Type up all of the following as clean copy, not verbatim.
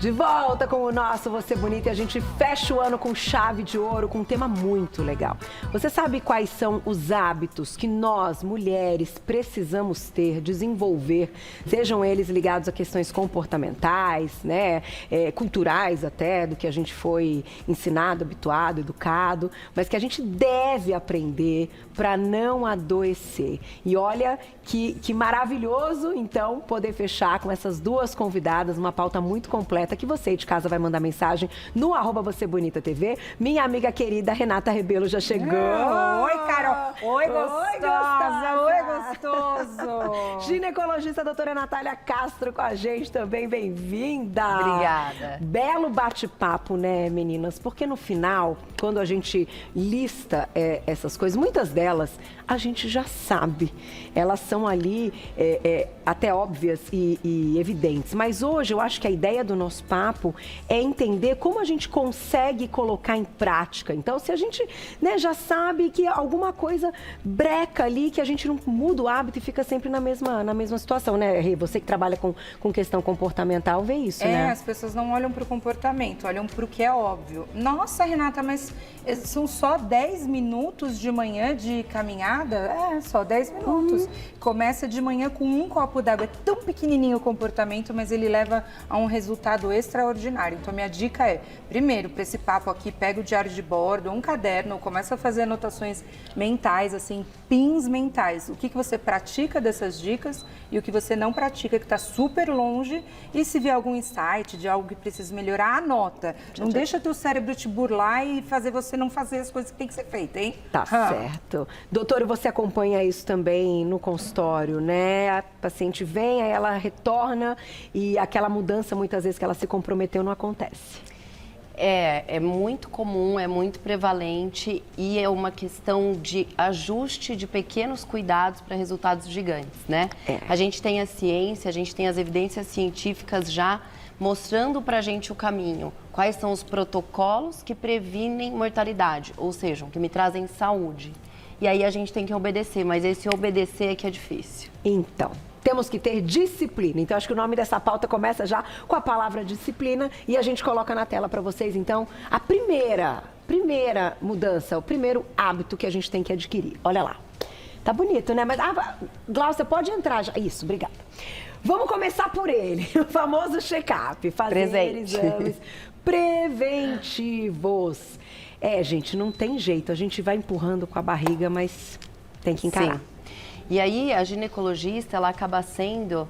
De volta com o nosso Você Bonita e a gente fecha o ano com chave de ouro, com um tema muito legal. Você sabe quais são os hábitos que nós, mulheres, precisamos ter, desenvolver, sejam eles ligados a questões comportamentais, né, culturais até, do que a gente foi ensinado, habituado, educado, mas que a gente deve aprender para não adoecer. E olha que maravilhoso, então, poder fechar com essas duas convidadas, uma pauta muito completa, que você de casa vai mandar mensagem no @VocêBonitaTV. Minha amiga querida Renata Rebelo já chegou. Oi, Carol. Oi, gostosa. Oi, gostoso. Ginecologista doutora Natália Castro com a gente também. Bem-vinda. Obrigada. Belo bate-papo, né, meninas? Porque no final, quando a gente lista essas coisas, muitas delas a gente já sabe. Elas são ali até óbvias e evidentes. Mas hoje eu acho que a ideia do nosso papo é entender como a gente consegue colocar em prática. Então, se a gente, né, já sabe que alguma coisa breca ali, que a gente não muda o hábito e fica sempre na mesma situação, né, Rê? Você que trabalha com questão comportamental, vê isso, né? As pessoas não olham para o comportamento, olham para o que é óbvio. Nossa, Renata, mas são só 10 minutos de manhã de caminhada? Só 10 minutos. Começa de manhã com um copo d'água. É tão pequenininho o comportamento, mas ele leva a um resultado extraordinário. Então, minha dica é, primeiro, para esse papo aqui, pega o diário de bordo, um caderno, começa a fazer anotações mentais, assim, pins mentais. O que você pratica dessas dicas e o que você não pratica, que está super longe. E se vier algum insight de algo que precisa melhorar, anota. Não deixa teu cérebro te burlar e fazer você não fazer as coisas que tem que ser feitas, hein? Tá certo. Doutora, você acompanha isso também no consultório, né? A paciente vem, aí ela retorna e aquela mudança, muitas vezes, que ela se comprometeu, não acontece. É muito comum, é muito prevalente e é uma questão de ajuste de pequenos cuidados para resultados gigantes, né? A gente tem a ciência, a gente tem as evidências científicas já mostrando para a gente o caminho. Quais são os protocolos que previnem mortalidade, ou seja, que me trazem saúde. E aí a gente tem que obedecer, mas esse obedecer é que é difícil. Então, temos que ter disciplina. Então, acho que o nome dessa pauta começa já com a palavra disciplina e a gente coloca na tela para vocês, então, a primeira mudança, o primeiro hábito que a gente tem que adquirir. Olha lá. Tá bonito, né? Mas, Glaucia, pode entrar já. Isso, obrigada. Vamos começar por ele, o famoso check-up. Fazer exames preventivos. Gente, não tem jeito. A gente vai empurrando com a barriga, mas tem que encarar. Sim. E aí, a ginecologista, ela acaba sendo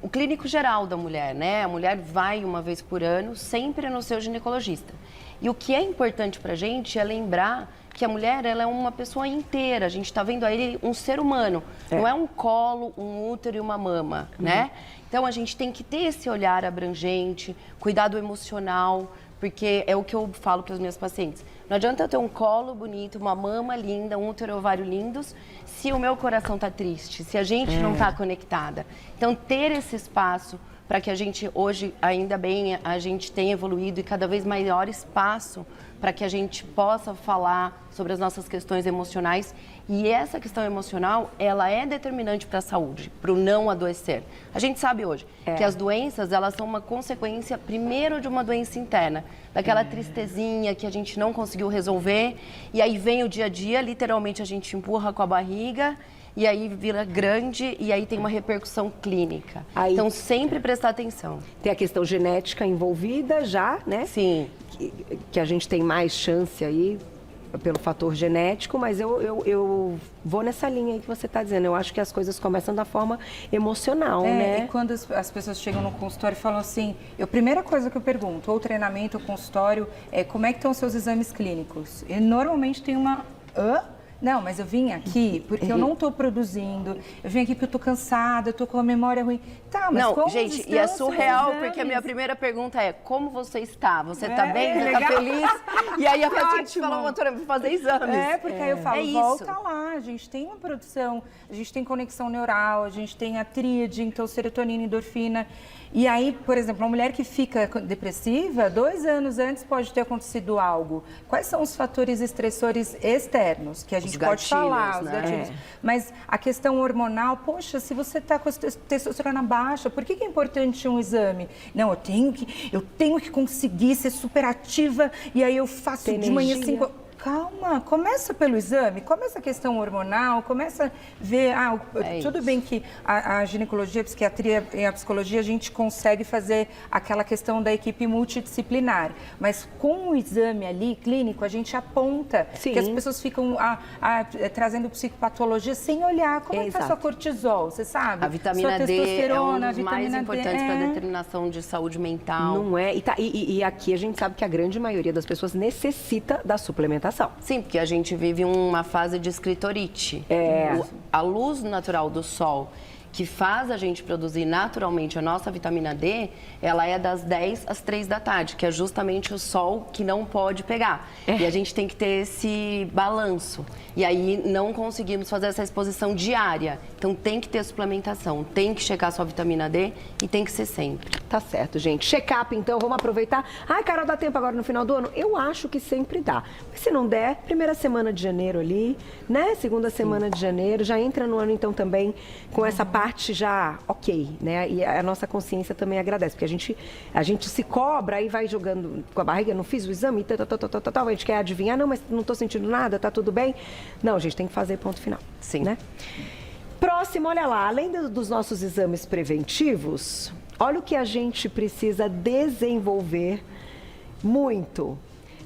o clínico geral da mulher, né? A mulher vai uma vez por ano, sempre no seu ginecologista. E o que é importante pra gente é lembrar que a mulher, ela é uma pessoa inteira. A gente está vendo aí um ser humano. Não é um colo, um útero e uma mama, né? Então, a gente tem que ter esse olhar abrangente, cuidado emocional, porque é o que eu falo para os meus pacientes. Não adianta eu ter um colo bonito, uma mama linda, um útero e ovário lindos, se o meu coração está triste, se a gente não está conectada. Então, ter esse espaço para que a gente, hoje, ainda bem, a gente tem evoluído e cada vez maior espaço para que a gente possa falar sobre as nossas questões emocionais. E essa questão emocional, ela é determinante para a saúde, para o não adoecer. A gente sabe hoje que as doenças, elas são uma consequência, primeiro, de uma doença interna, daquela tristezinha que a gente não conseguiu resolver, e aí vem o dia a dia, literalmente a gente empurra com a barriga, e aí vira grande, e aí tem uma repercussão clínica. Então, sempre prestar atenção. Tem a questão genética envolvida já, né? Sim. Que a gente tem mais chance aí pelo fator genético, mas eu vou nessa linha aí que você está dizendo. Eu acho que as coisas começam da forma emocional, né? E quando as pessoas chegam no consultório e falam assim, a primeira coisa que eu pergunto, ou treinamento, ou consultório, é como é que estão os seus exames clínicos? E normalmente tem uma... Não, mas eu vim aqui porque eu não estou produzindo, eu vim aqui porque eu estou cansada, eu estou com a memória ruim. Tá, mas como gente, e é surreal, porque a minha primeira pergunta é, como você está? Você está bem? Você está feliz? E aí a paciente fala, doutora, vou fazer exames. Porque aí eu falo, volta lá, a gente tem uma produção, a gente tem conexão neural, a gente tem a tríade, então serotonina, endorfina. E aí, por exemplo, uma mulher que fica depressiva, 2 anos antes pode ter acontecido algo. Quais são os fatores estressores externos que a gente pode falar, os gatilhos? Mas a questão hormonal, poxa, se você está com a testosterona baixa, por que é importante um exame? Não, eu tenho que conseguir ser super ativa e aí eu faço de manhã 5... Calma, começa pelo exame, começa a questão hormonal, começa a ver, tudo bem que a ginecologia, a psiquiatria e a psicologia a gente consegue fazer aquela questão da equipe multidisciplinar, mas com o exame ali, clínico, a gente aponta que as pessoas ficam trazendo psicopatologia sem olhar como é que está a sua cortisol, você sabe? A vitamina D é um dos mais importantes para a determinação de saúde mental. Não é? E aqui a gente sabe que a grande maioria das pessoas necessita da suplementação. Sim, porque a gente vive uma fase de escritorite. A luz natural do sol, que faz a gente produzir naturalmente a nossa vitamina D, ela é das 10 às 3 da tarde, que é justamente o sol que não pode pegar. E a gente tem que ter esse balanço. E aí não conseguimos fazer essa exposição diária. Então tem que ter suplementação, tem que checar a sua vitamina D e tem que ser sempre. Tá certo, gente. Check-up, então, vamos aproveitar. Ai, Carol, dá tempo agora no final do ano? Eu acho que sempre dá. Mas se não der, primeira semana de janeiro ali, né? Segunda semana de janeiro, já entra no ano, então, também com essa parte já ok, né? E a nossa consciência também agradece, porque a gente se cobra e vai jogando com a barriga, não fiz o exame, a gente quer adivinhar, não, mas não tô sentindo nada, tá tudo bem? Não, gente, tem que fazer ponto final. Sim. Né? Próximo, olha lá, além dos nossos exames preventivos, olha o que a gente precisa desenvolver muito.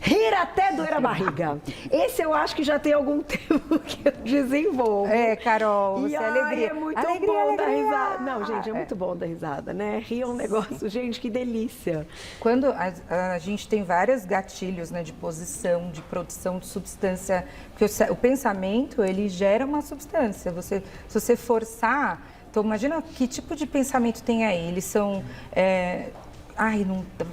Rir até doer a barriga. Esse eu acho que já tem algum tempo que eu desenvolvo. Carol, você é alegria. É muito bom dar risada. Não, gente, é muito bom dar risada, né? Rir é um negócio, gente, que delícia. Quando a gente tem vários gatilhos, né, de posição, de produção de substância, porque o pensamento, ele gera uma substância. Se você forçar, então imagina que tipo de pensamento tem aí. Eles são... Ai,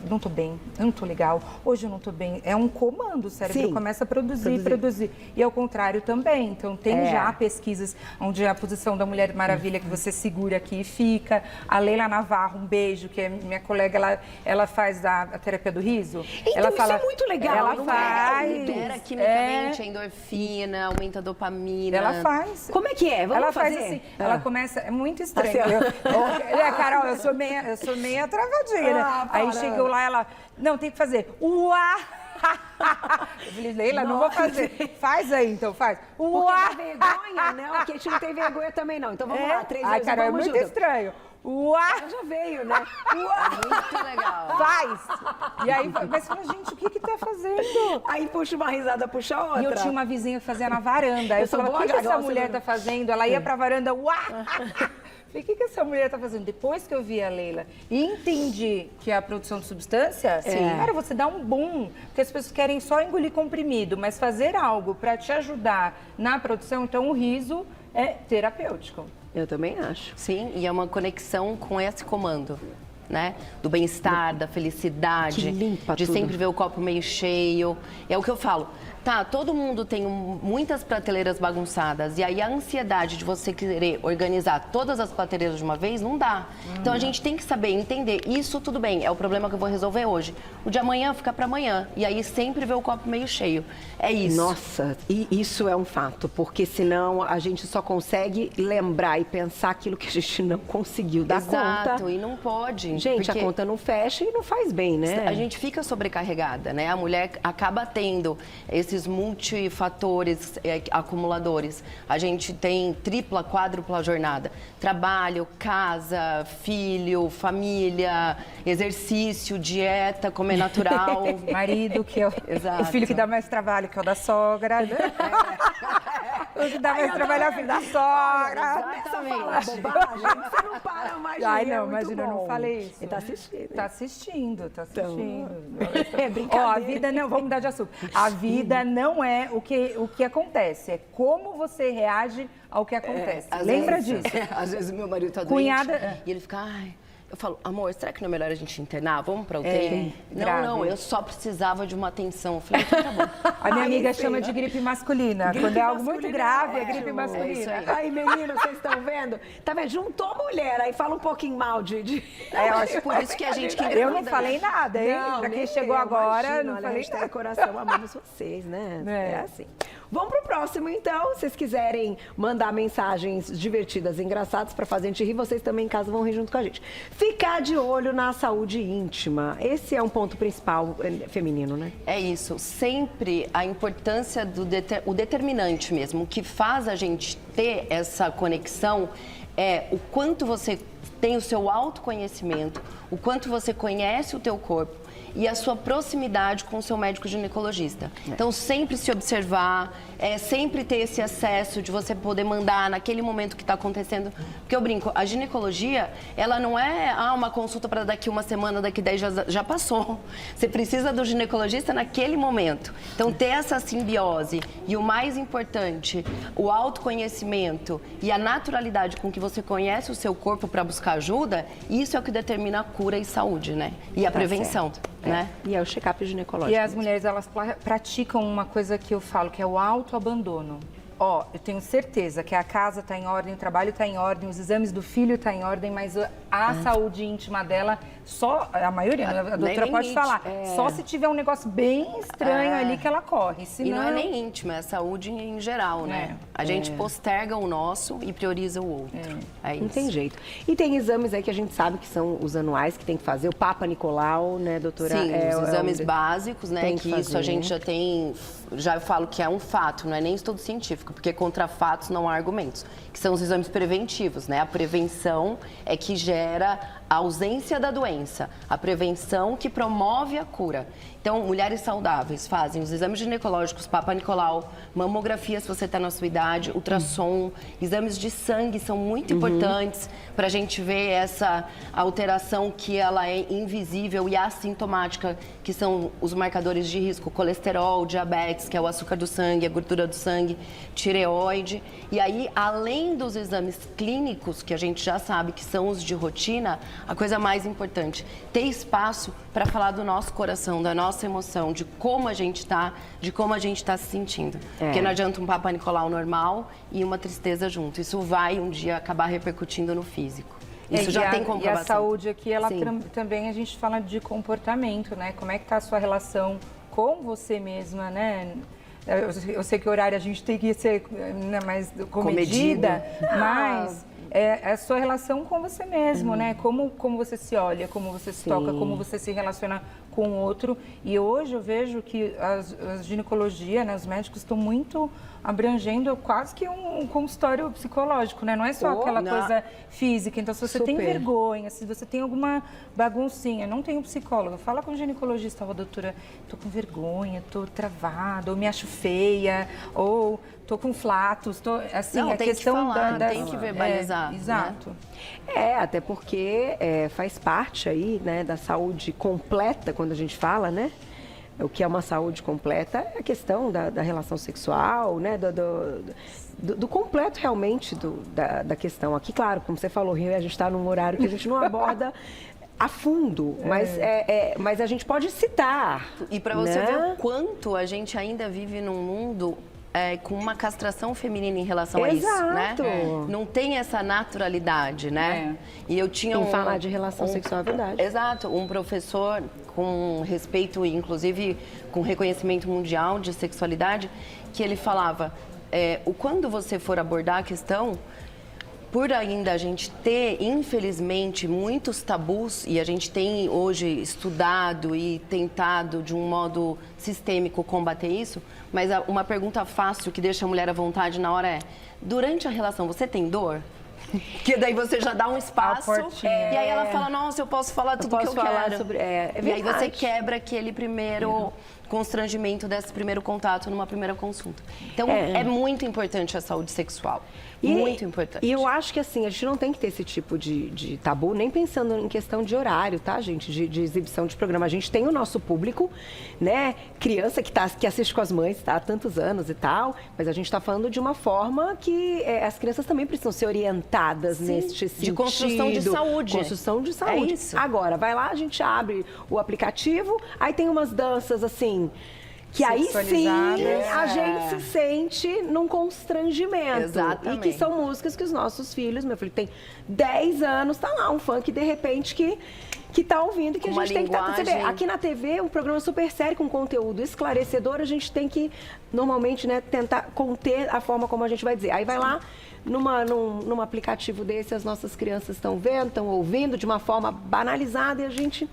não tô bem, não tô legal, hoje eu não tô bem. É um comando, o cérebro começa a produzir. E ao contrário também. Então, tem já pesquisas onde a posição da Mulher Maravilha, que você segura aqui e fica. A Leila Navarro, um beijo, que é minha colega, ela faz a terapia do riso. Então, ela isso é muito legal. Ela faz. Libera quimicamente a endorfina, aumenta a dopamina. Ela faz. Como é que é? Vamos fazer? Faz assim, ela começa, é muito estranho. Assim, Carol, eu sou meia travadinha, né? Aí chegou lá, ela, não, tem que fazer. Uá! Eu falei, Leila, não vou fazer. Faz aí, então, faz. Uá! Porque dá vergonha, né? Porque a gente não tem vergonha também, não. Então vamos lá, 3 vezes. Carol, é muito estranho. Uá! Ela já veio, né? Uá! Muito legal. Faz! E aí, mas fala, gente, o que tá fazendo? Aí puxa uma risada, puxa outra. E eu tinha uma vizinha que fazia na varanda. Aí eu falava, o que essa mulher tá fazendo? Ela ia pra varanda, uá! Falei, o que essa mulher está fazendo? Depois que eu vi a Leila e entendi que é a produção de substância, cara, você dá um boom, porque as pessoas querem só engolir comprimido, mas fazer algo para te ajudar na produção, então o riso é terapêutico. Eu também acho. Sim, e é uma conexão com esse comando, né? Do bem-estar, da felicidade, que limpa de tudo. sempre ver o copo meio cheio. É o que eu falo. Tá, todo mundo tem muitas prateleiras bagunçadas e aí a ansiedade de você querer organizar todas as prateleiras de uma vez não dá. Então a gente tem que saber entender, isso tudo bem, é o problema que eu vou resolver hoje. O de amanhã fica para amanhã e aí sempre ver o copo meio cheio. É isso. Nossa, e isso é um fato, porque senão a gente só consegue lembrar e pensar aquilo que a gente não conseguiu dar conta. Exato, e não pode. Gente, a conta não fecha e não faz bem, né? A gente fica sobrecarregada, né? A mulher acaba tendo esses multifatores acumuladores. A gente tem tripla, quádrupla jornada. Trabalho, casa, filho, família, exercício, dieta, comer natural. Marido, que é o filho que dá mais trabalho, que é o da sogra. Né? O que dá mais trabalho é o filho da sogra. Exatamente. Bobagem, você não para mais. Ai, não, imagina, eu não falei isso. Ele tá assistindo. Tá assistindo, tá assistindo. Então, é brincadeira. Ó, a vida não, vamos mudar de assunto. A vida não é o que acontece, é como você reage ao que acontece. Lembra disso? Às vezes meu marido tá doente Cunhada, e ele fica, ai, Eu falo, amor, será que não é melhor a gente internar? Vamos pra UTI? Não, eu só precisava de uma atenção. Eu falei, então tá bom. A minha amiga chama de gripe masculina. Quando é algo muito grave, é gripe masculina. Aí, meninos, vocês estão vendo? Tá vendo? Juntou mulher, aí fala um pouquinho mal de... eu acho por isso que a gente... Eu não falei nada, hein? Pra quem chegou agora, não falei nada. De coração, amamos vocês, né? É assim. Vamos pro próximo, então. Se vocês quiserem mandar mensagens divertidas e engraçadas pra fazer a gente rir, vocês também em casa vão rir junto com a gente. Ficar de olho na saúde íntima. Esse é um ponto principal feminino, né? É isso. Sempre a importância do o determinante mesmo, o que faz a gente ter essa conexão é o quanto você tem o seu autoconhecimento, o quanto você conhece o teu corpo e a sua proximidade com o seu médico ginecologista. Então, sempre se observar, sempre ter esse acesso de você poder mandar naquele momento que está acontecendo. Porque eu brinco, a ginecologia, ela não é uma consulta para daqui uma semana, daqui 10 já passou. Você precisa do ginecologista naquele momento. Então, ter essa simbiose e o mais importante, o autoconhecimento e a naturalidade com que você conhece o seu corpo para buscar ajuda, isso é o que determina a cura e saúde, né? E a prevenção. Né? E é o check-up ginecológico. E as mulheres, elas praticam uma coisa que eu falo, que é o autoabandono. Eu tenho certeza que a casa está em ordem, o trabalho está em ordem, os exames do filho estão em ordem, mas a saúde íntima dela, só a maioria, a doutora pode falar, só se tiver um negócio bem estranho ali que ela corre. Senão... E não é nem íntima, é saúde em geral, né? A gente posterga o nosso e prioriza o outro. É isso. Não tem jeito. E tem exames aí que a gente sabe que são os anuais que tem que fazer, o Papa Nicolau, né, doutora? Sim, os exames básicos, né? Que isso a gente já tem, já falo que é um fato, não é nem estudo científico, porque contra fatos não há argumentos, que são os exames preventivos, né? A prevenção é que gera a ausência da doença, a prevenção que promove a cura. Então, mulheres saudáveis fazem os exames ginecológicos, Papa Nicolau, mamografia se você está na sua idade, ultrassom, exames de sangue são muito importantes para a gente ver essa alteração que ela é invisível e assintomática, que são os marcadores de risco, colesterol, diabetes, que é o açúcar do sangue, a gordura do sangue, tireoide. E aí, além dos exames clínicos, que a gente já sabe que são os de rotina, a coisa mais importante, ter espaço para falar do nosso coração, da nossa emoção, de como a gente está, de como a gente está se sentindo. Porque não adianta um Papa Nicolau normal e uma tristeza junto. Isso vai um dia acabar repercutindo no físico. Isso já tem comprovação. E a saúde aqui, ela também a gente fala de comportamento, né? Como é que está a sua relação com você mesma, né? Eu sei que o horário a gente tem que ser mais comedida, mas é a sua relação com você mesmo, né? Como você se olha, como você se toca, como você se relaciona com o outro. E hoje eu vejo que a ginecologia, né, os médicos estão muito abrangendo quase que um consultório psicológico, né? Não é só aquela coisa física. Então, se você tem vergonha, se você tem alguma baguncinha, não tem um psicólogo, fala com o ginecologista, doutora, tô com vergonha, tô travada, ou me acho feia, ou tô com flatos, assim, não, a tem questão que falar, tem que verbalizar. Exato. Né? Até porque faz parte aí, né, da saúde completa, quando a gente fala, né? O que é uma saúde completa é a questão da relação sexual, né? Do completo realmente da questão. Aqui, claro, como você falou, Rio, a gente está num horário que a gente não aborda a fundo, mas a gente pode citar. E para você ver o quanto a gente ainda vive num mundo com uma castração feminina em relação a isso, né? Não tem essa naturalidade, né? E eu tinha falar de relação sexual é verdade. Exato, um professor com respeito, inclusive com reconhecimento mundial de sexualidade, que ele falava, quando você for abordar a questão, por ainda a gente ter, infelizmente, muitos tabus, e a gente tem hoje estudado e tentado de um modo sistêmico combater isso, mas uma pergunta fácil que deixa a mulher à vontade na hora é, durante a relação, você tem dor? Que daí você já dá um espaço e aí ela fala, nossa, eu posso falar tudo que eu quero. Sobre, e aí você quebra aquele primeiro constrangimento desse primeiro contato numa primeira consulta. Então, é muito importante a saúde sexual. Muito importante. E eu acho que assim, a gente não tem que ter esse tipo de tabu, nem pensando em questão de horário, tá, gente? De exibição de programa. A gente tem o nosso público, né? Criança que assiste com as mães, tá? Há tantos anos e tal. Mas a gente tá falando de uma forma que as crianças também precisam ser orientadas neste sentido. De construção de saúde. Construção de saúde. É isso. Agora, vai lá, a gente abre o aplicativo, aí tem umas danças assim... Que aí sim a gente se sente num constrangimento. Exatamente. E que são músicas que os nossos filhos, meu filho tem 10 anos, tá lá um funk de repente que tá ouvindo e que Com a gente tem que estar... linguagem... Aqui na TV, um programa super sério, com conteúdo esclarecedor, a gente tem que, normalmente, né, tentar conter a forma como a gente vai dizer. Aí vai lá, num aplicativo desse, as nossas crianças estão vendo, estão ouvindo de uma forma banalizada e a gente,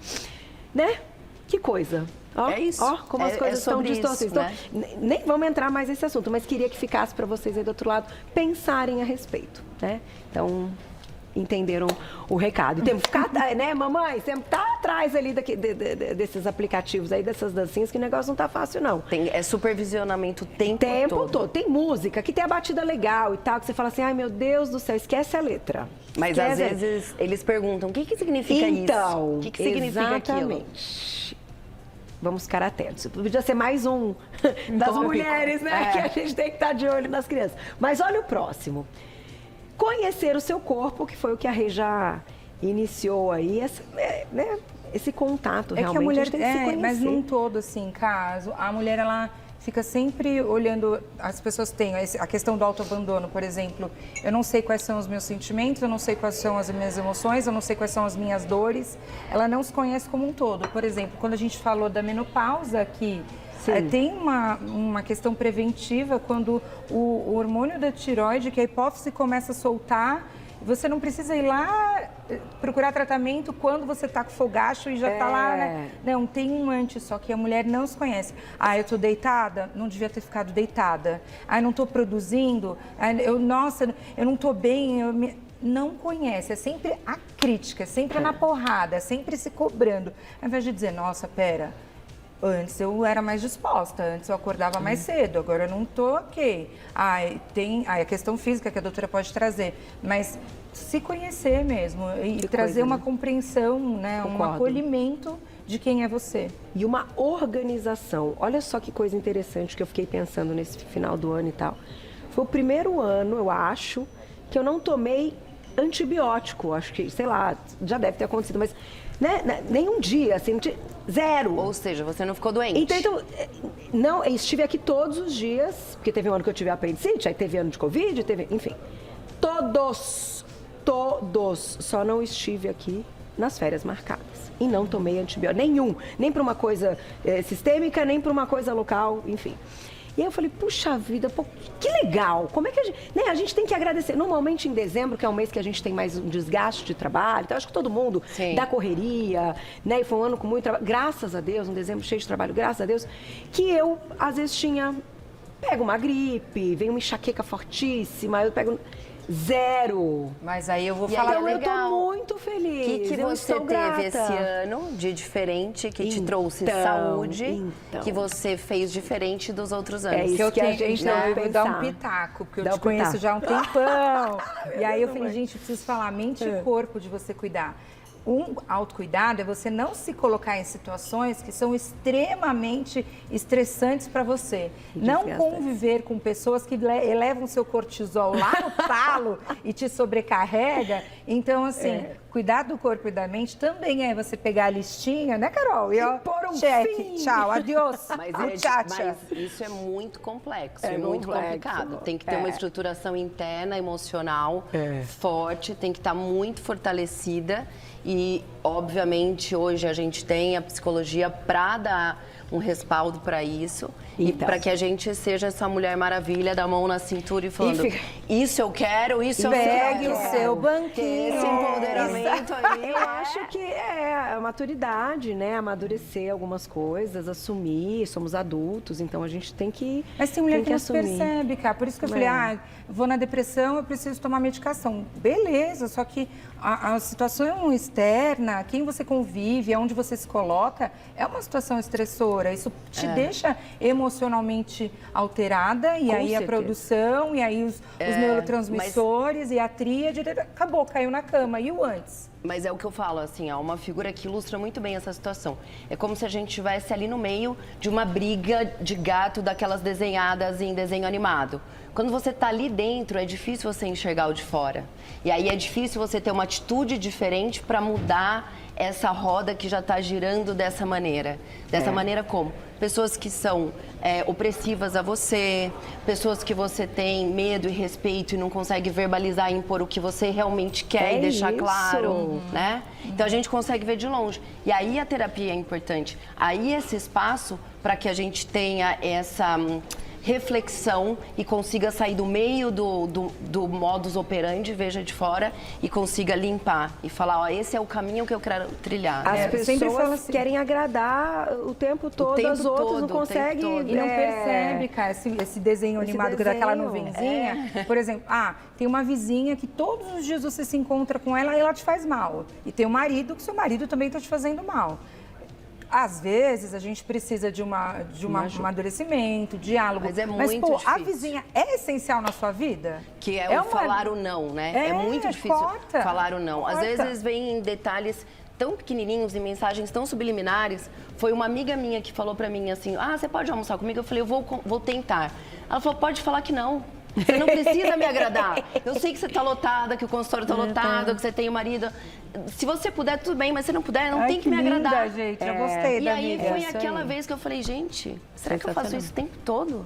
né? Que coisa. Ó, é isso. Ó, como as coisas estão distorcidas. Então, nem vamos entrar mais nesse assunto, mas queria que ficasse para vocês aí do outro lado pensarem a respeito, né? Então, entenderam o recado. E temos que ficar, né, mamãe? Temos que estar atrás ali desses aplicativos aí, dessas dancinhas, que o negócio não tá fácil, não. É supervisionamento o tempo todo. Tem música que tem a batida legal e tal, que você fala assim, ai meu Deus do céu, esquece a letra. Mas às vezes eles perguntam, o que significa isso? Então, o que significa aquilo? Vamos ficar atentos. Podia ser mais um das tópico. Mulheres, né? Que a gente tem que estar de olho nas crianças. Mas olha o próximo. Conhecer o seu corpo, que foi o que a Rê já iniciou aí, esse contato realmente. É que a mulher tem que se conhecer. mas num todo, assim, caso, a mulher, ela fica sempre olhando, as pessoas têm a questão do autoabandono, por exemplo, eu não sei quais são os meus sentimentos, eu não sei quais são as minhas emoções, eu não sei quais são as minhas dores, ela não se conhece como um todo. Por exemplo, quando a gente falou da menopausa, que tem uma questão preventiva quando o hormônio da tireoide, que a hipófise começa a soltar, você não precisa ir lá procurar tratamento quando você está com fogacho e já está lá, né? Não, tem um antes, só que a mulher não se conhece. Ah, eu estou deitada? Não devia ter ficado deitada. Ah, eu não estou produzindo? Ah, nossa, eu não estou bem, não conhece, é sempre a crítica, é sempre na porrada, é sempre se cobrando. Ao invés de dizer, nossa, pera, antes eu era mais disposta, antes eu acordava mais cedo, agora eu não estou ok. Tem a questão física que a doutora pode trazer, mas se conhecer mesmo e trazer uma compreensão, né, um acolhimento de quem é você. E uma organização. Olha só que coisa interessante que eu fiquei pensando nesse final do ano e tal. Foi o primeiro ano, eu acho, que eu não tomei antibiótico. Acho que, sei lá, já deve ter acontecido, mas nem um dia, assim, zero. Ou seja, você não ficou doente. Então, não, eu estive aqui todos os dias, porque teve um ano que eu tive apendicite, aí teve ano de Covid, enfim. Todos, só não estive aqui nas férias marcadas. E não tomei antibiótico nenhum, nem para uma coisa sistêmica, nem para uma coisa local, enfim. E aí eu falei, puxa vida, pô, que legal, como é que a gente tem que agradecer. Normalmente em dezembro, que é um mês que a gente tem mais um desgaste de trabalho, então acho que todo mundo dá correria, né? E foi um ano com muito trabalho, graças a Deus, um dezembro cheio de trabalho, graças a Deus, que eu às vezes pego uma gripe, vem uma enxaqueca fortíssima, eu pego... Zero. Mas aí eu vou falar legal. Eu tô muito feliz. O que você teve esse ano de diferente, que te trouxe saúde, que você fez diferente dos outros anos? É isso que a gente deve dar um pitaco, porque eu te conheço já há um tempão. E aí eu falei, gente, eu preciso falar mente e corpo de você cuidar. Um autocuidado é você não se colocar em situações que são extremamente estressantes para você. Não conviver com pessoas que elevam seu cortisol lá no talo e te sobrecarrega. Então, assim, cuidar do corpo e da mente também é você pegar a listinha, né, Carol? E pôr um cheque, fim. Tchau, adiós, mas isso é muito complexo, muito complicado. Tem que ter uma estruturação interna, emocional, forte, tem que estar muito fortalecida. E, obviamente, hoje a gente tem a psicologia para dar um respaldo para isso e para que a gente seja essa Mulher Maravilha da mão na cintura e falando, isso eu quero, isso eu quero. Pegue o seu banquinho. Esse empoderamento aí. Eu acho que a maturidade, né? Amadurecer algumas coisas, assumir, somos adultos, então a gente tem que Mas tem mulher que não assumir. percebe, cara. Por isso que eu falei, vou na depressão, eu preciso tomar medicação. Beleza, só que a situação externa, rotina, quem você convive, aonde você se coloca, é uma situação estressora. Isso te deixa emocionalmente alterada, e Com aí a certeza. produção, e aí os neurotransmissores, e a tríade, acabou, caiu na cama. E o antes? Mas é o que eu falo, assim, ó, uma figura que ilustra muito bem essa situação. É como se a gente estivesse ali no meio de uma briga de gato daquelas desenhadas em desenho animado. Quando você está ali dentro, é difícil você enxergar o de fora. E aí é difícil você ter uma atitude diferente para mudar essa roda que já está girando dessa maneira. Dessa maneira como? Pessoas que são opressivas a você, pessoas que você tem medo e respeito e não consegue verbalizar e impor o que você realmente quer e deixar isso. claro, né? Então a gente consegue ver de longe. E aí a terapia é importante. Aí esse espaço para que a gente tenha essa reflexão e consiga sair do meio do modus operandi, veja de fora, e consiga limpar e falar, ó, esse é o caminho que eu quero trilhar. As sempre falo pessoas assim, querem agradar o tempo todo, tempo as outras todo, não o tempo conseguem. todo. E não percebe, cara, esse desenho animado daquela desenho. nuvenzinha. Por exemplo, tem uma vizinha que todos os dias você se encontra com ela e ela te faz mal. E tem um marido que seu marido também está te fazendo mal. Às vezes, a gente precisa de um amadurecimento, diálogo. Mas é Mas, muito pô, a difícil. vizinha é essencial na sua vida? Que é o falar o não, né? É muito difícil corta, falar o não. Às corta. vezes vem em detalhes tão pequenininhos, em mensagens tão subliminares. Foi uma amiga minha que falou pra mim assim, você pode almoçar comigo? Eu falei, eu vou tentar. Ela falou, pode falar que não. Você não precisa me agradar. Eu sei que você tá lotada, que o consultório tá lotado, que você tem o marido. Se você puder, tudo bem, mas se não puder, não tem que me linda, agradar. gente. Eu gostei E da aí amiga. foi Isso aquela aí. vez que eu falei, gente, será que eu faço Sensacional. isso o tempo todo?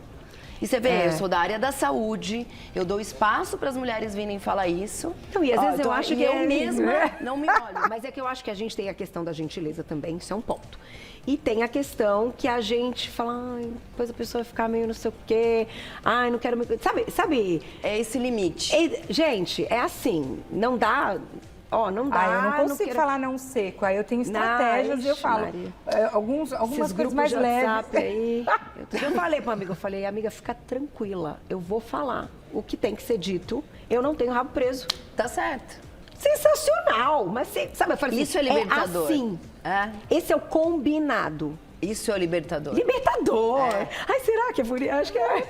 E você vê, eu sou da área da saúde, eu dou espaço para as mulheres virem falar isso. Não, e às vezes eu acho que eu mesma não me olho. Mas é que eu acho que a gente tem a questão da gentileza também, isso é um ponto. E tem a questão que a gente fala, depois a pessoa vai ficar meio não sei o quê, não quero... Sabe? É esse limite. Gente, é assim, não dá... não dá. Eu não consigo quero- falar não seco. Aí eu tenho estratégias e eu Ixi, falo. Maria. Algumas Esses coisas grupos mais de leves. WhatsApp aí. Eu falei pra amiga, amiga, fica tranquila, eu vou falar o que tem que ser dito, eu não tenho rabo preso. Tá certo. Sensacional, mas sabe, eu falei Isso é assim, libertador. assim. É. Esse é o combinado. Isso é o libertador. Libertador. Ai, será que é por isso? Acho que é.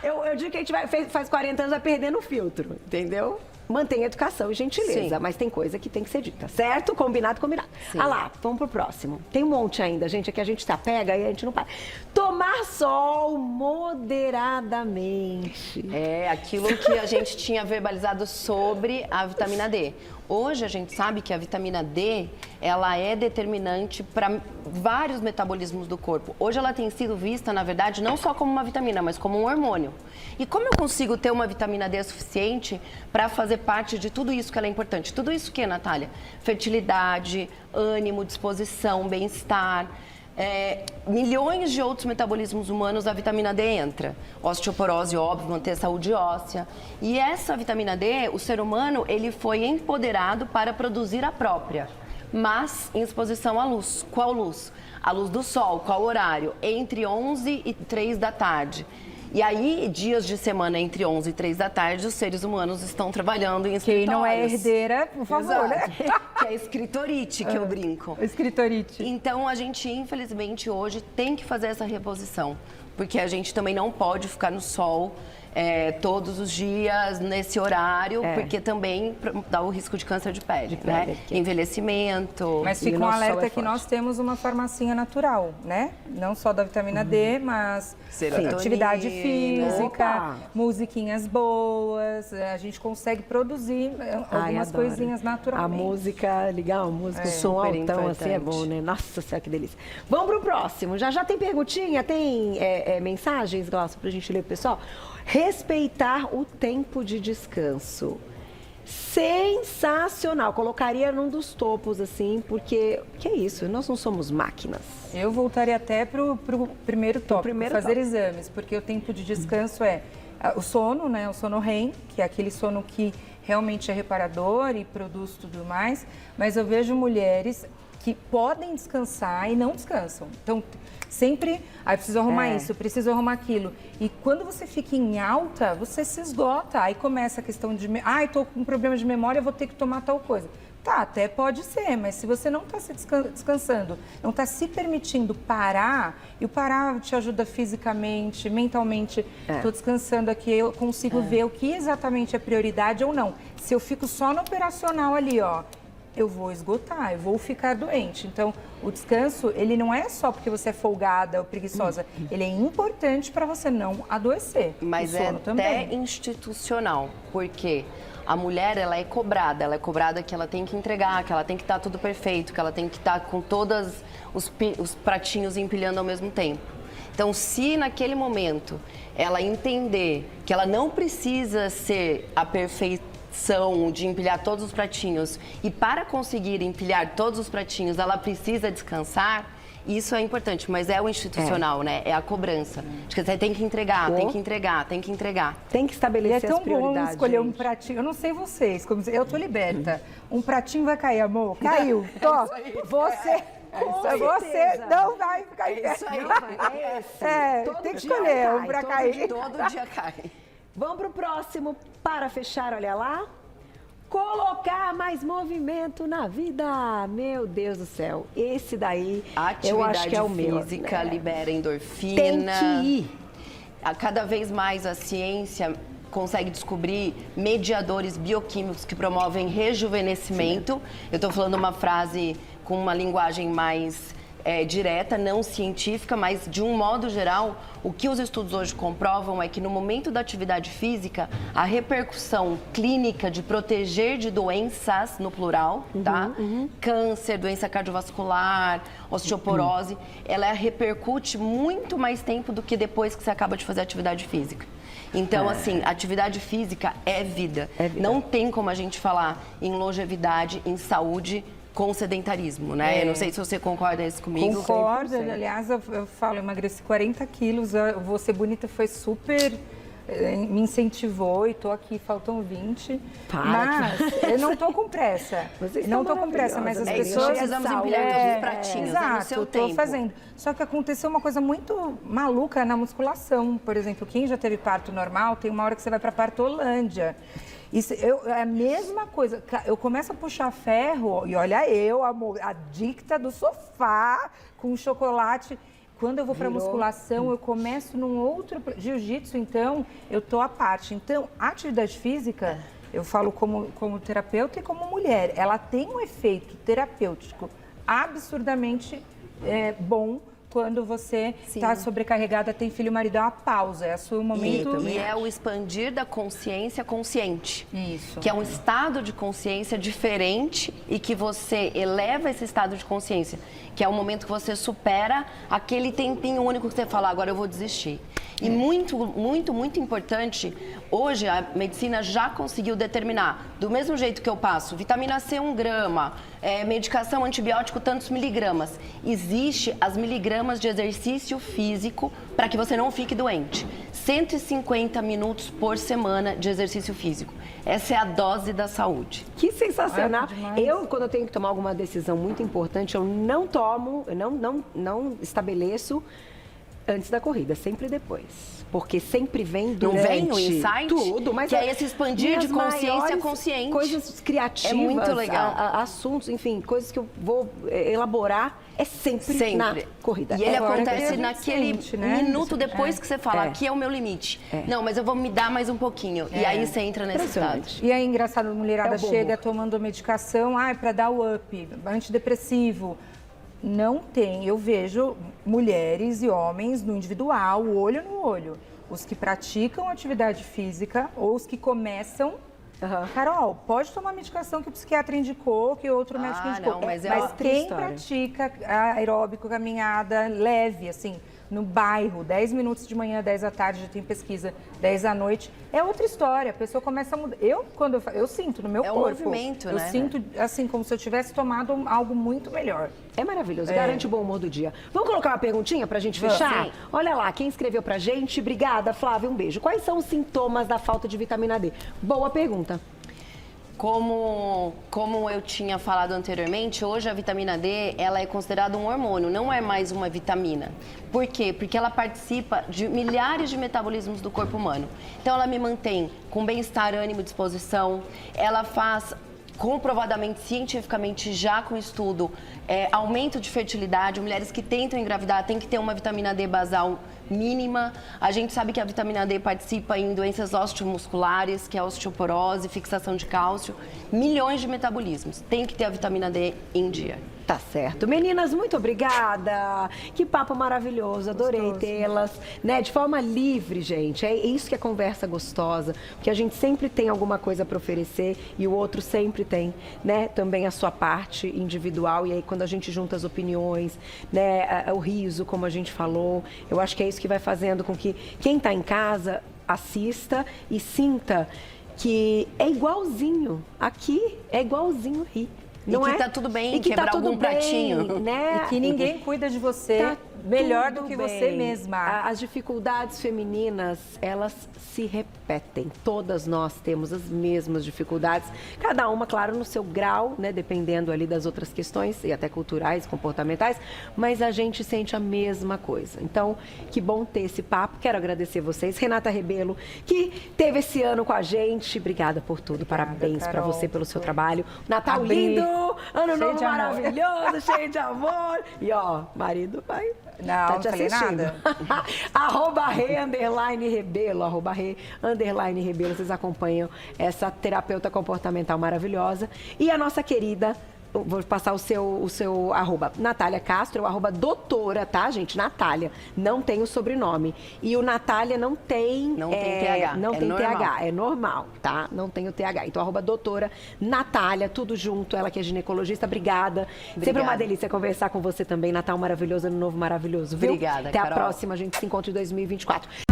eu digo que a gente faz 40 anos vai perdendo o filtro, entendeu? Mantém educação e gentileza, Sim. mas tem coisa que tem que ser dita, certo? Combinado, combinado. Ah lá, vamos pro próximo. Tem um monte ainda, gente, aqui a gente tá pega e a gente não para. Tomar sol moderadamente. É aquilo que a gente tinha verbalizado sobre a vitamina D. Hoje a gente sabe que a vitamina D, ela é determinante para vários metabolismos do corpo. Hoje ela tem sido vista, na verdade, não só como uma vitamina, mas como um hormônio. E como eu consigo ter uma vitamina D suficiente para fazer parte de tudo isso que ela é importante? Tudo isso que, Natália? Fertilidade, ânimo, disposição, bem-estar... milhões de outros metabolismos humanos a vitamina D entra. Osteoporose, óbvio, manter a saúde óssea. E essa vitamina D, o ser humano, ele foi empoderado para produzir a própria, mas em exposição à luz. Qual luz? A luz do sol. Qual horário? Entre 11 e 3 da tarde. E aí, dias de semana entre 11 e 3 da tarde, os seres humanos estão trabalhando em escritórios. Quem não é herdeira, por favor, né? Que é escritorite, que eu brinco. Escritorite. Então, a gente, infelizmente, hoje tem que fazer essa reposição. Porque a gente também não pode ficar no sol todos os dias, nesse horário, porque também dá o risco de câncer de pele, né? Envelhecimento. Mas E fica o um nosso sol alerta é que forte. nós temos uma farmacinha natural, né? Não só da vitamina D, mas Serotonina. atividade física, Opa! musiquinhas boas. A gente consegue produzir algumas adoro. coisinhas A naturalmente. música, ligar a música, o som super altão, assim, é importante. bom, né? Nossa senhora, que delícia. Vamos pro próximo. Já tem perguntinha? Tem mensagens, Glaucia, pra gente ler pro pessoal? Respeitar o tempo de descanso. Sensacional. Colocaria num dos topos, assim, porque... Que é isso? Nós não somos máquinas. Eu voltaria até pro primeiro tópico, primeiro fazer tópico. exames, porque o tempo de descanso é o sono, né? O sono REM, que é aquele sono que realmente é reparador e produz tudo mais, mas eu vejo mulheres que podem descansar e não descansam. Então, sempre, preciso arrumar isso, preciso arrumar aquilo. E quando você fica em alta, você se esgota. Aí começa a questão de, tô com um problema de memória, vou ter que tomar tal coisa. Tá, até pode ser, mas se você não está se descansando, não está se permitindo parar, e o parar te ajuda fisicamente, mentalmente, estou descansando aqui, eu consigo ver o que exatamente é prioridade ou não. Se eu fico só no operacional ali, ó, eu vou esgotar, eu vou ficar doente. Então, o descanso, ele não é só porque você é folgada ou preguiçosa, ele é importante para você não adoecer. Mas o sono até também. institucional, porque a mulher, ela é cobrada que ela tem que entregar, que ela tem que estar tudo perfeito, que ela tem que estar com todos os pratinhos empilhando ao mesmo tempo. Então, se naquele momento ela entender que ela não precisa ser a perfeição de empilhar todos os pratinhos e para conseguir empilhar todos os pratinhos ela precisa descansar, isso é importante, mas é o institucional, né? É a cobrança. De que você tem que entregar, tem que entregar, tem que entregar. Tem que estabelecer as E é tão prioridades. bom escolher um gente. pratinho. Eu não sei vocês, eu tô liberta. Um pratinho vai cair, amor? Caiu. Tô. Você não vai ficar em pé. Tem que escolher um pra cair. Todo dia cai. Vamos pro próximo, para fechar, olha lá. Colocar mais movimento na vida. Meu Deus do céu. Esse daí, eu acho que é o meu. Física, né? libera endorfina. Tem que ir. Cada vez mais a ciência consegue descobrir mediadores bioquímicos que promovem rejuvenescimento. Eu estou falando uma frase com uma linguagem mais direta, não científica, mas de um modo geral, o que os estudos hoje comprovam é que no momento da atividade física, a repercussão clínica de proteger de doenças, no plural, tá? Câncer, doença cardiovascular, osteoporose, ela repercute muito mais tempo do que depois que você acaba de fazer atividade física. Então, assim, atividade física é vida. Não tem como a gente falar em longevidade, em saúde, com sedentarismo, né? Eu não sei se você concorda isso comigo. Concordo. Aliás, eu falo, eu emagreci 40 quilos, Vou Ser Bonita foi super... me incentivou e tô aqui, faltam 20. Mas eu não tô com pressa. Não tô com pressa, mas as pessoas... precisamos empilhar todos os pratinhos, exato, no seu eu tô tempo. fazendo. Só que aconteceu uma coisa muito maluca na musculação. Por exemplo, quem já teve parto normal, tem uma hora que você vai pra Partolândia. Isso, é a mesma coisa. Eu começo a puxar ferro e olha eu, adicta do sofá, com chocolate. Quando eu vou para musculação, eu começo num outro... Jiu-jitsu, então, eu tô à parte. Então, a atividade física, eu falo como terapeuta e como mulher, ela tem um efeito terapêutico absurdamente bom quando você está sobrecarregada, tem filho, marido, é uma pausa, é o seu momento. E é o expandir da consciência consciente. Isso. Que é um estado de consciência diferente e que você eleva esse estado de consciência, que é o momento que você supera aquele tempinho único que você fala, agora eu vou desistir. E muito, muito, muito importante, hoje a medicina já conseguiu determinar, do mesmo jeito que eu passo, vitamina C 1 grama, medicação antibiótico tantos miligramas, existe as miligramas de exercício físico para que você não fique doente. 150 minutos por semana de exercício físico. Essa é a dose da saúde. Que sensacional. demais. Quando eu tenho que tomar alguma decisão muito importante, eu não tomo, eu não estabeleço antes da corrida, sempre depois. Porque sempre vem durante. Não vem o insight? Tudo, mas que é esse expandir de minhas consciência maiores consciente. Coisas criativas. É muito legal. Assuntos, enfim, coisas que eu vou elaborar é sempre na corrida. E ele Agora acontece que a gente naquele sente, né? minuto depois que você fala, aqui é o meu limite. Não, mas eu vou me dar mais um pouquinho. E aí você entra nesse estado. E é engraçado, a mulherada É o bobo. chega tomando medicação, para dar o up, antidepressivo. Não tem, eu vejo mulheres e homens no individual, olho no olho. Os que praticam atividade física ou os que começam. Carol, pode tomar medicação que o psiquiatra indicou, que outro médico indicou. Não, mas quem história. pratica aeróbico, caminhada leve, assim, no bairro, 10 minutos de manhã, 10 da tarde, já tem pesquisa, 10 da noite, é outra história. A pessoa começa a mudar. Eu sinto no meu corpo. É um movimento, eu né? sinto, assim, como se eu tivesse tomado algo muito melhor. É maravilhoso, garante o bom humor do dia. Vamos colocar uma perguntinha pra gente fechar? Sim. Olha lá, quem escreveu pra gente, obrigada, Flávia, um beijo. Quais são os sintomas da falta de vitamina D? Boa pergunta. Como eu tinha falado anteriormente, hoje a vitamina D ela é considerada um hormônio, não é mais uma vitamina. Por quê? Porque ela participa de milhares de metabolismos do corpo humano. Então ela me mantém com bem-estar, ânimo e disposição, ela faz comprovadamente, cientificamente, já com estudo, aumento de fertilidade. Mulheres que tentam engravidar têm que ter uma vitamina D basal mínima. A gente sabe que a vitamina D participa em doenças osteomusculares, que é a osteoporose, fixação de cálcio, milhões de metabolismos. Tem que ter a vitamina D em dia. Tá certo. Meninas, muito obrigada. Que papo maravilhoso. Adorei tê-las, né? De forma livre, gente. É isso que é conversa gostosa. Porque a gente sempre tem alguma coisa para oferecer e o outro sempre tem, né? Também a sua parte individual. E aí, quando a gente junta as opiniões, né? O riso, como a gente falou, eu acho que é isso que vai fazendo com que quem tá em casa assista e sinta que é igualzinho. Aqui é igualzinho aí. Não e que tá tudo bem, e que quebrar tá tudo algum bem, pratinho. Né? E que ninguém cuida de você melhor do que você mesma. As dificuldades femininas, elas se repetem. Todas nós temos as mesmas dificuldades. Cada uma, claro, no seu grau, né? Dependendo ali das outras questões, e até culturais, comportamentais. Mas a gente sente a mesma coisa. Então, que bom ter esse papo. Quero agradecer vocês. Renata Rebelo, que teve esse ano com a gente. Obrigada por tudo. Obrigada, parabéns para você pelo seu trabalho. Natal lindo! Ano novo maravilhoso, cheio de amor. E ó, marido vai... Não, tá falei nada. @Rê_Rebelo, @Rê_Rebelo, vocês acompanham essa terapeuta comportamental maravilhosa. E a nossa querida, vou passar o seu arroba, Natália Castro, o doutora, tá, gente? Natália, não tem o sobrenome. E o Natália não tem... Não tem TH. Não tem TH, é normal, tá? Não tem o TH. Então, doutora Natália, tudo junto, ela que é ginecologista, obrigada. Sempre uma delícia conversar com você também. Natal maravilhoso, ano novo maravilhoso, viu? Obrigada, Até Carol. a próxima, a gente se encontra em 2024.